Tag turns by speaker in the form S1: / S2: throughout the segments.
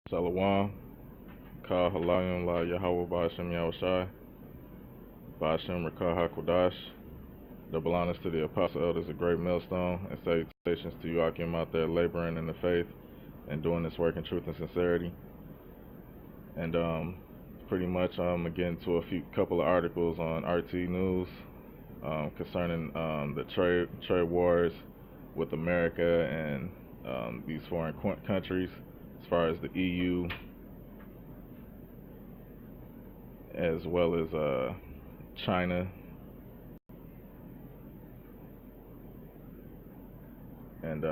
S1: Shalom, Ka Halayim La Yahweh Ba'ashem Yahushai, Ba'ashem Rakah HaKodash. Double honors to the Apostle Elders of Great Millstone, and salutations to you Akim out there laboring in the faith and doing this work in truth and sincerity. And pretty much I'm getting to couple of articles on RT News concerning the trade wars with America and these foreign countries, as far as the EU, as well as China. And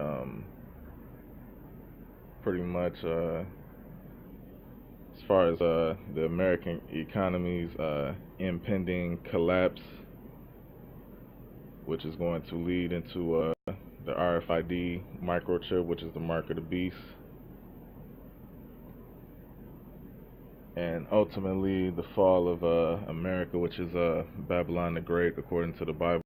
S1: pretty much as far as the American economy's impending collapse, which is going to lead into the RFID microchip, which is the mark of the beast, and ultimately the fall of America, which is Babylon the Great, according to the Bible.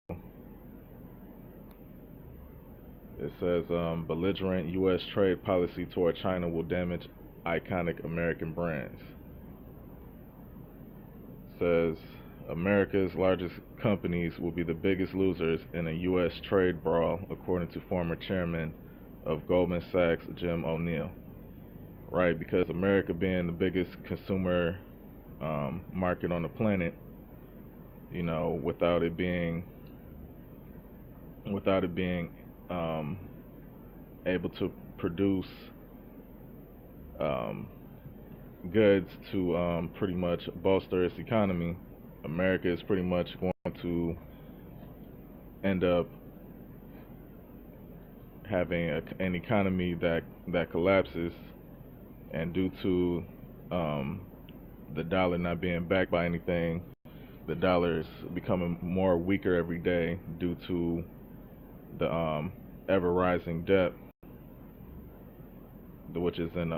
S1: It says belligerent U.S. trade policy toward China will damage iconic American brands. It says America's largest companies will be the biggest losers in a U.S. trade brawl, according to former chairman of Goldman Sachs, Jim O'Neill. Right, because America being the biggest consumer market on the planet, you know, without it being able to produce goods to pretty much bolster its economy, America is pretty much going to end up having an economy that collapses, and due to the dollar not being backed by anything, the dollar is becoming more weaker every day due to the ever-rising debt, which is in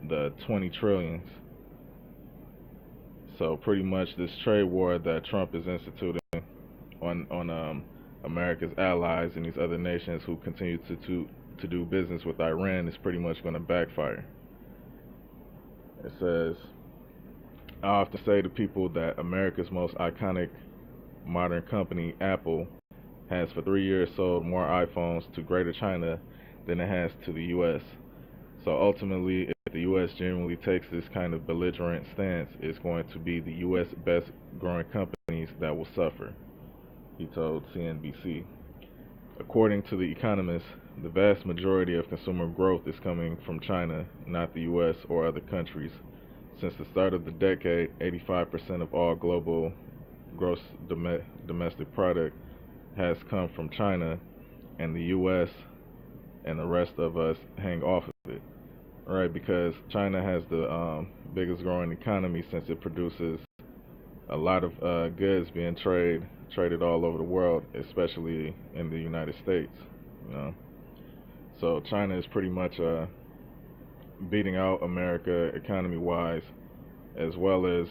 S1: the 20 trillions. So pretty much this trade war that Trump is instituting on America's allies and these other nations who continue to do business with Iran is pretty much going to backfire. It says, I often say to people that America's most iconic modern company, Apple, has for 3 years sold more iPhones to Greater China than it has to the U.S. So ultimately, if the U.S. genuinely takes this kind of belligerent stance, it's going to be the U.S. best growing companies that will suffer, he told CNBC. According to The Economist, the vast majority of consumer growth is coming from China, not the U.S. or other countries. Since the start of the decade, 85% of all global gross domestic product has come from China, and the U.S. and the rest of us hang off of it. Right, because China has the biggest growing economy, since it produces a lot of goods being traded all over the world, especially in the United States. You know, so China is pretty much beating out America economy-wise, as well as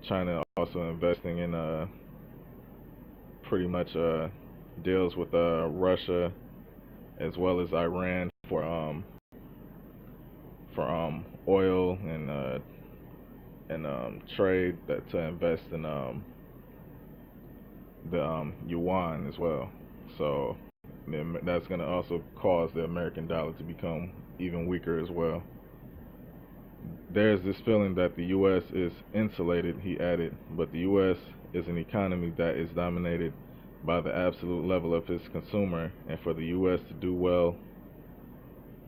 S1: China also investing in pretty much deals with Russia as well as Iran for oil and trade to invest in the yuan as well. So that's going to also cause the American dollar to become even weaker as well. There's this feeling that the U.S. is insulated, he added, but the U.S. is an economy that is dominated by the absolute level of its consumer, and for the U.S. to do well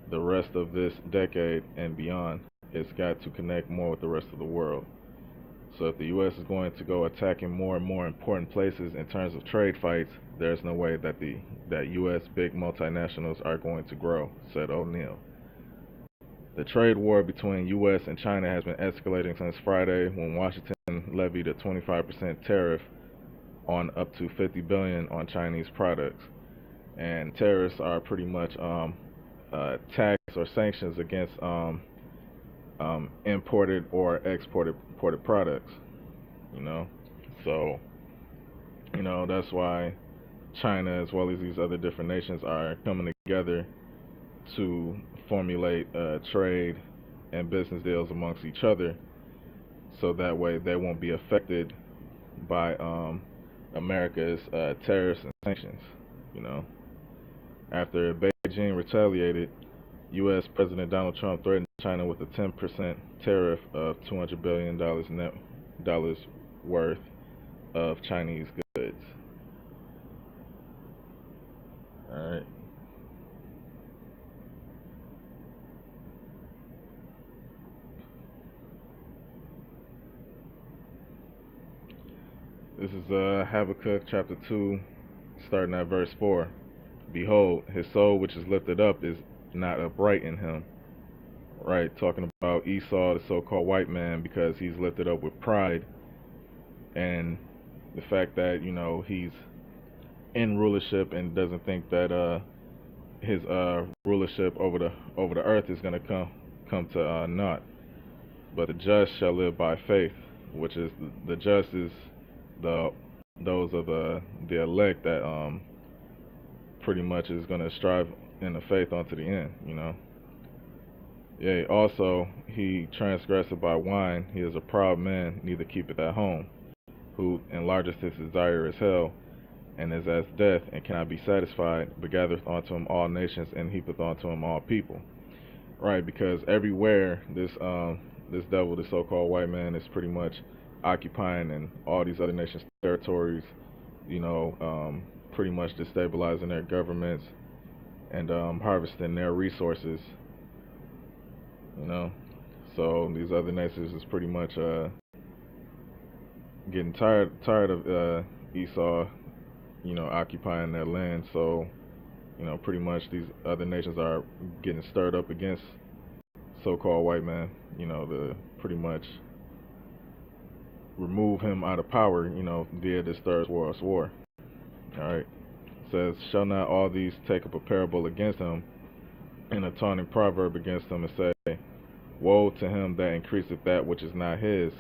S1: the rest of this decade and beyond, it's got to connect more with the rest of the world. So if the U.S. is going to go attacking more and more important places in terms of trade fights, there's no way that that U.S. big multinationals are going to grow, said O'Neill. The trade war between U.S. and China has been escalating since Friday, when Washington levied a 25% tariff on up to $50 billion on Chinese products. And tariffs are pretty much tax or sanctions against imported or exported products. You know, so that's why China, as well as these other different nations, are coming together to formulate trade and business deals amongst each other, so that way they won't be affected by America's tariffs and sanctions. You know, after Beijing retaliated, U.S. President Donald Trump threatened China with a 10% tariff of $200 billion net dollars worth of Chinese goods. All right. This is Habakkuk chapter 2, starting at verse 4. Behold, his soul which is lifted up is not upright in him. Right, talking about Esau, the so-called white man, because he's lifted up with pride, and the fact that, you know, he's in rulership and doesn't think that his rulership over the earth is going to come to naught. But the just shall live by faith, which is the just is the those of the elect that pretty much is going to strive in the faith unto the end, you know. Yea, also he transgresseth by wine, he is a proud man, neither keepeth at home, who enlargeth his desire as hell, and is as death, and cannot be satisfied, but gathereth unto him all nations, and heapeth unto him all people. Right, because everywhere this devil, the so-called white man, is pretty much occupying in all these other nations' territories, you know, pretty much destabilizing their governments and harvesting their resources, you know. So these other nations is pretty much getting tired of Esau, you know, occupying their land. So, you know, pretty much these other nations are getting stirred up against so-called white man, you know, to pretty much remove him out of power, you know, via this third world war. All right. It says, shall not all these take up a parable against him, and a taunting proverb against him, and say, woe to him that increaseth that which is not his,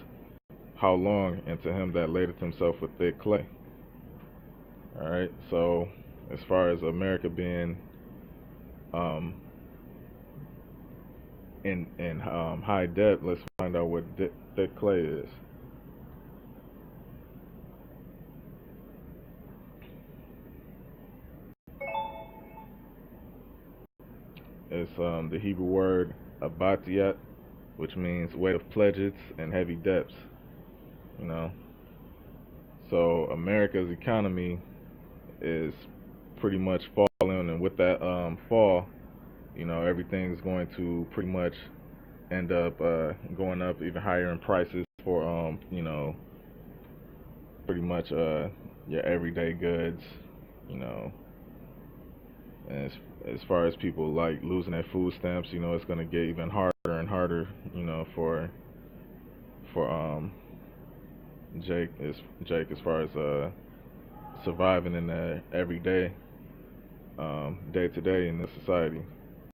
S1: how long, and to him that ladeth himself with thick clay. All right. So as far as America being in high debt, let's find out what thick clay is. It's the Hebrew word abatiyat, which means weight of pledges and heavy debts. You know, so America's economy is pretty much falling, and with that fall, you know, everything's going to pretty much end up going up even higher in prices for you know, pretty much your everyday goods, you know. And as far as people like losing their food stamps, you know, it's going to get even harder and harder, you know, for Jake as far as surviving in the everyday day to day in this society.